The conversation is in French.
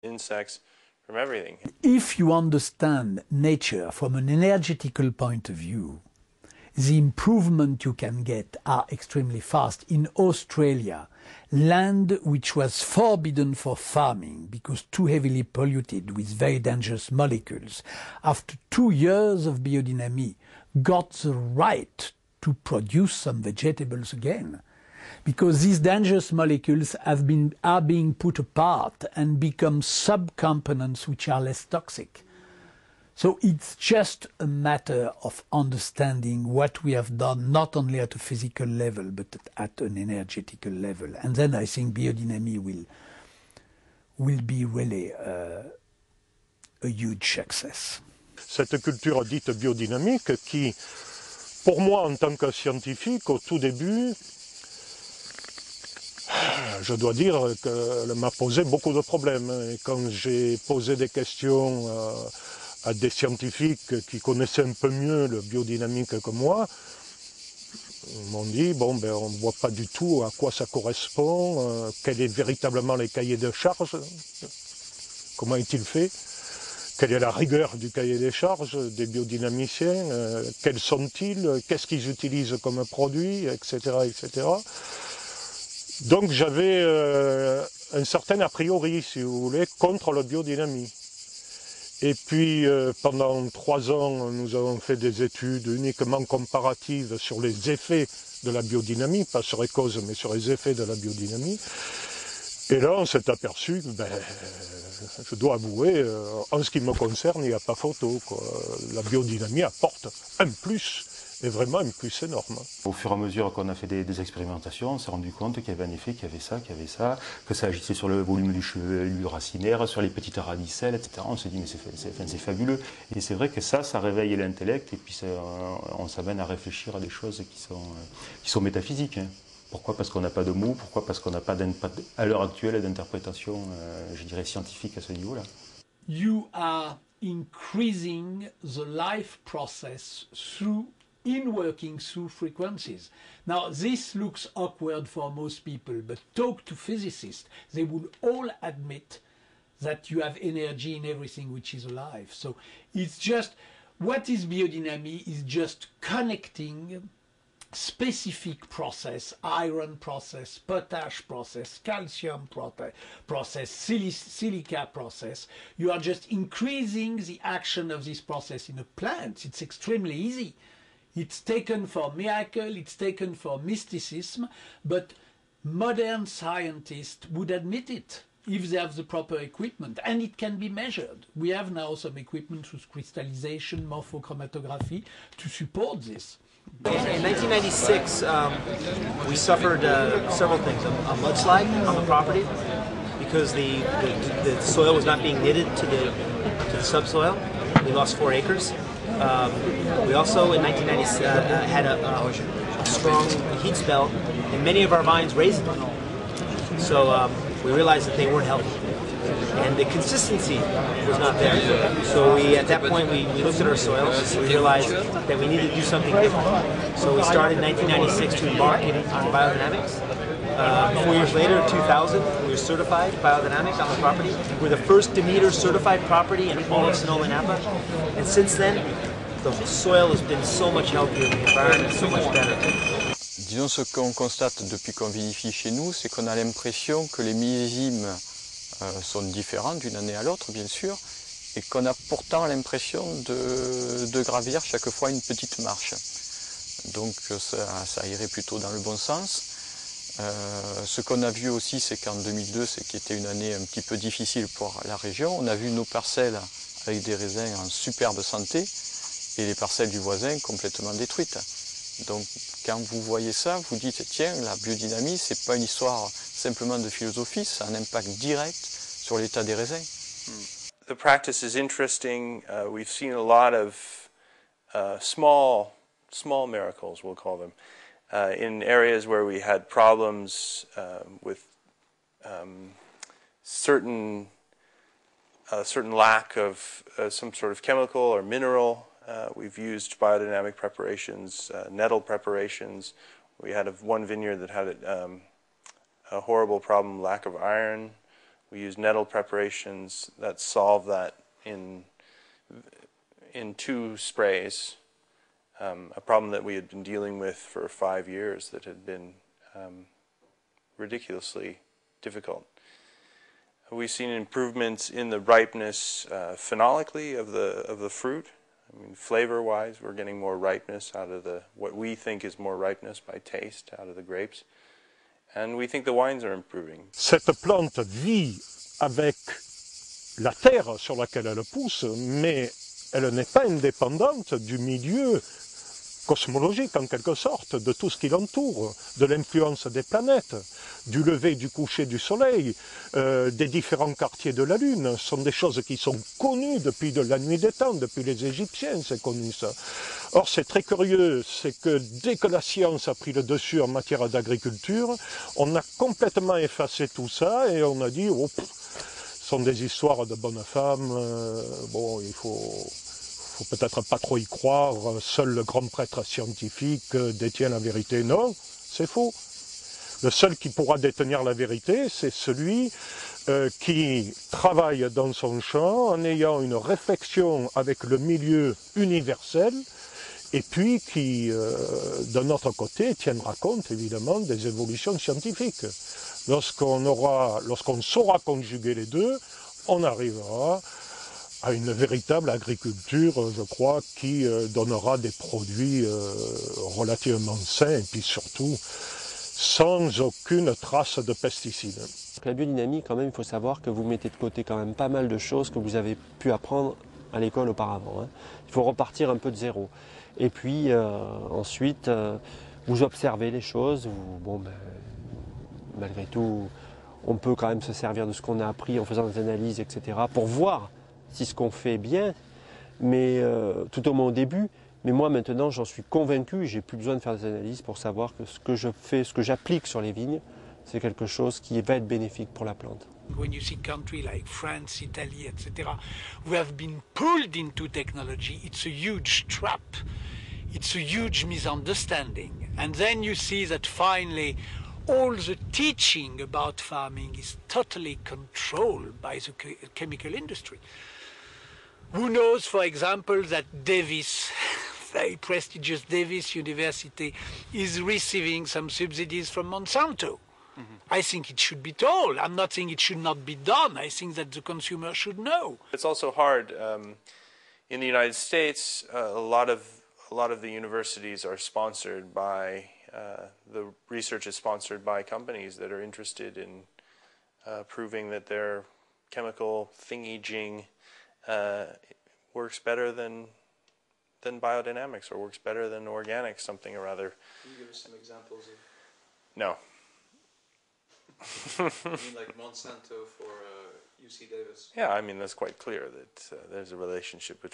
insects, from everything. If you understand nature from an energetical point of view, the improvement you can get are extremely fast. In Australia, land which was forbidden for farming because too heavily polluted with very dangerous molecules, after 2 years of biodynamic, got the right to produce some vegetables again. Because these dangerous molecules are being put apart and become subcomponents which are less toxic. So it's just a matter of understanding what we have done, not only at a physical level, but at an energetical level. And then I think biodynamic will be really a huge success. Cette culture dite biodynamique qui, pour moi en tant que scientifique, au tout début, je dois dire qu'elle m'a posé beaucoup de problèmes. Et quand j'ai posé des questions à des scientifiques qui connaissaient un peu mieux le biodynamique que moi, ils m'ont dit, bon, ben, on ne voit pas du tout à quoi ça correspond, quels sont véritablement les cahiers de charges, comment est-il fait, quelle est la rigueur du cahier des charges des biodynamiciens, quels sont-ils, qu'est-ce qu'ils utilisent comme produit, etc., etc. Donc j'avais un certain a priori, si vous voulez, contre le biodynamie. Et puis pendant 3 ans, nous avons fait des études uniquement comparatives sur les effets de la biodynamie, pas sur les causes, mais sur les effets de la biodynamie. Et là, on s'est aperçu, ben, je dois avouer, en ce qui me concerne, il n'y a pas photo, quoi. La biodynamie apporte un plus. Et vraiment un plus énorme. Au fur et à mesure qu'on a fait des expérimentations, on s'est rendu compte qu'il y avait un effet, qu'il y avait ça, que ça agissait sur le volume du chevelu racinaire, sur les petites radicelles, etc. On s'est dit mais c'est fabuleux. Et c'est vrai que ça réveille l'intellect et puis on s'amène à réfléchir à des choses qui sont métaphysiques. Hein. Pourquoi? Parce qu'on n'a pas de mots. Pourquoi? Parce qu'on n'a pas à l'heure actuelle d'interprétation, je dirais, scientifique à ce niveau-là. You are increasing the life process in working through frequencies. Now, this looks awkward for most people, but talk to physicists. They would all admit that you have energy in everything which is alive. So it's just, what is biodynamic is just connecting specific process, iron process, potash process, calcium process, silica process. You are just increasing the action of this process in a plant. It's extremely easy. It's taken for miracle, it's taken for mysticism, but modern scientists would admit it if they have the proper equipment, and it can be measured. We have now some equipment with crystallization, morphochromatography to support this. In 1996, we suffered several things. A mudslide on the property because the soil was not being knitted to the subsoil. We lost 4 acres. We also, in 1990, had a strong heat spell, and many of our vines raised them. So we realized that they weren't healthy, and the consistency was not there. So at that point, we looked at our soils, we realized that we needed to do something different. So we started in 1996 to embark on biodynamics. 4 years later, in 2000, we were certified biodynamic on the property. We're the first Demeter certified property in all of Sonoma Napa. And since then, the soil has been so much healthier, the environment is so much better. Disons, ce qu'on constate depuis qu'on vinifie chez nous, c'est qu'on a l'impression que les millésimes sont différents d'une année à l'autre, bien sûr, et qu'on a pourtant l'impression de gravir chaque fois une petite marche. Donc ça irait plutôt dans le bon sens. Ce qu'on a vu aussi, c'est qu'en 2002, qui était une année un petit peu difficile pour la région, on a vu nos parcelles avec des raisins en superbe santé et les parcelles du voisin complètement détruites. Donc quand vous voyez ça, vous dites tiens, la biodynamie, c'est pas une histoire simplement de philosophie, ça a un impact direct sur l'état des raisins. The practice is interesting. We've seen a lot of small miracles, we'll call them. In areas where we had problems with certain lack of some sort of chemical or mineral, we've used biodynamic preparations, nettle preparations. We had one vineyard that had a horrible problem, lack of iron. We use nettle preparations that solve that in 2 sprays, a problem that we had been dealing with for 5 years that had been ridiculously difficult. We've seen improvements in the ripeness phenolically of the fruit. I mean, flavor-wise, we're getting more ripeness out of what we think is more ripeness by taste out of the grapes. And we think the wines are improving. Cette plante vit avec la terre sur laquelle elle pousse, mais elle n'est pas indépendante du milieu cosmologique en quelque sorte, de tout ce qui l'entoure, de l'influence des planètes, du lever et du coucher du soleil, des différents quartiers de la Lune. Ce sont des choses qui sont connues depuis la nuit des temps, depuis les Égyptiens, c'est connu ça. Or c'est très curieux, c'est que dès que la science a pris le dessus en matière d'agriculture, on a complètement effacé tout ça et on a dit oh, ce sont des histoires de bonnes femmes, bon il faut peut-être pas trop y croire, seul le grand prêtre scientifique détient la vérité. Non, c'est faux. Le seul qui pourra détenir la vérité, c'est celui qui travaille dans son champ en ayant une réflexion avec le milieu universel et puis qui, d'un autre côté, tiendra compte évidemment des évolutions scientifiques. Lorsqu'on saura conjuguer les deux, on arrivera à une véritable agriculture, je crois, qui donnera des produits relativement sains et puis surtout sans aucune trace de pesticides. La biodynamie, quand même, il faut savoir que vous mettez de côté quand même pas mal de choses que vous avez pu apprendre à l'école auparavant. Hein. Il faut repartir un peu de zéro. Et puis ensuite, vous observez les choses. Malgré tout, on peut quand même se servir de ce qu'on a appris en faisant des analyses, etc. pour voir si ce qu'on fait est bien, mais tout au moins au début. Mais moi maintenant j'en suis convaincu, j'ai plus besoin de faire des analyses pour savoir que ce que je fais, ce que j'applique sur les vignes, c'est quelque chose qui va être bénéfique pour la plante. When you see countries like France, Italy, etc., who have been pulled into technology, it's a huge trap. It's a huge misunderstanding. And then you see that finally all the teaching about farming is totally controlled by the chemical industry. Who knows, for example, that Davis, very prestigious Davis University, is receiving some subsidies from Monsanto? I think it should be told. I'm not saying it should not be done. I think that the consumer should know. It's also hard. In the United States, a lot of the universities are sponsored by, the research is sponsored by companies that are interested in proving that their chemical thingy-jing works better than biodynamics or works better than organics, something or other. Can you give us some examples of? No. You mean like Monsanto for UC Davis? Yeah, I mean that's quite clear that there's a relationship